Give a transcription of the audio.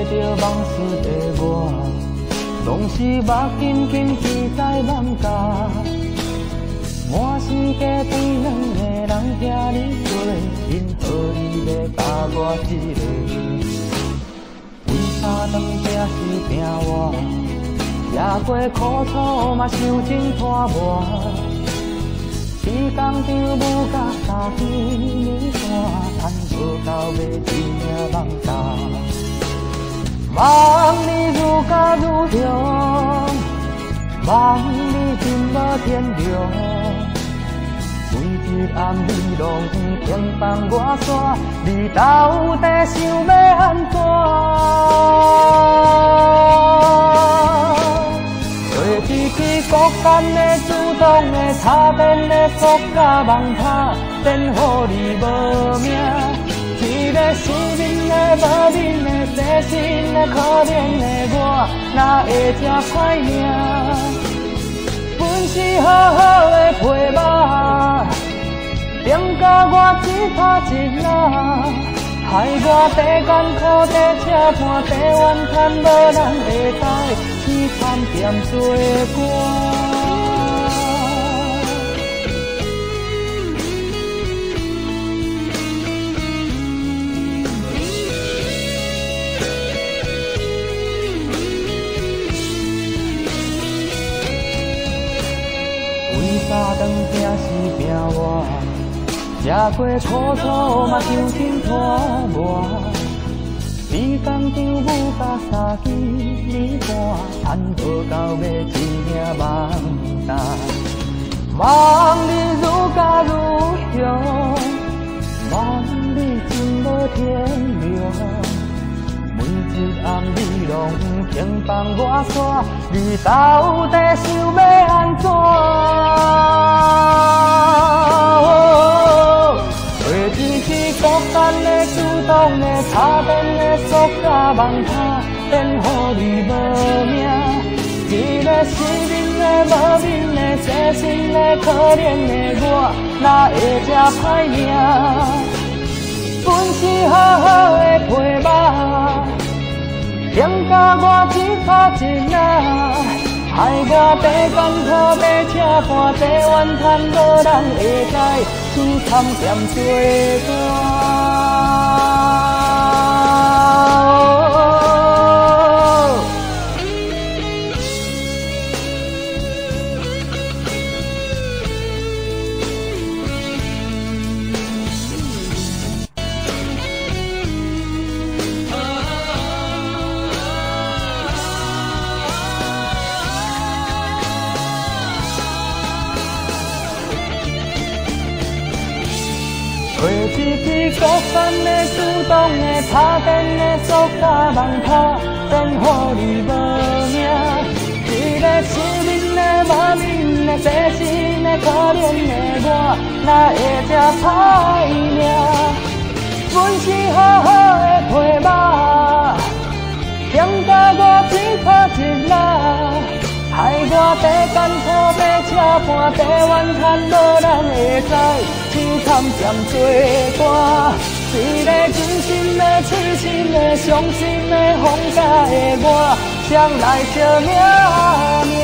着梦事的我，总是目紧紧记在梦家。满世界对两个人听你做，因何你要甲我一个？为啥当这是拼活？夜过苦楚嘛想真拖磨。在工厂舞甲三更暝半，赚无够买一领梦大。望你愈加愈凶，望你真无天良。每一暗你拢轻放我煞，你到底想要安怎？做一支孤单的、主动的、差电的、作甲梦拍，变予你无命。一个失眠的、无眠的、细心的、可怜的我，哪会这歹命？本是好好的皮肉，点甲我一拍一拉，害我地艰苦地车盘地怨叹，无人会知，凄惨甜做歌。三顿拼是拼活，吃过苦楚嘛想真拖磨。在工厂舞甲三更暝半，赚无够买一领梦大。望你愈加愈凶，望你真无天良。每一暗你拢轻放我煞，你到底想要安怎？做一支孤单的、主动的、差电的、作甲梦拍，变予你无命。一个失眠的、无眠的、细心的、可怜的我，哪会这歹命？本是好好的皮肉。点甲我一拍一拉，害我地艰苦地车盘地怨叹，无人会知，凄惨甜做做一支孤单的、主动的、差电的、作甲梦拍，变予你无命。一个失眠的、无眠的、细心的、可怜的我，哪会这歹命？本是好好的皮肉，点甲我一拍一拉。害我地艰苦地车盘地怨叹，无人会知，凄惨甜做歌。一个真心的、痴心的、伤心的、放假的我，谁来惜命命？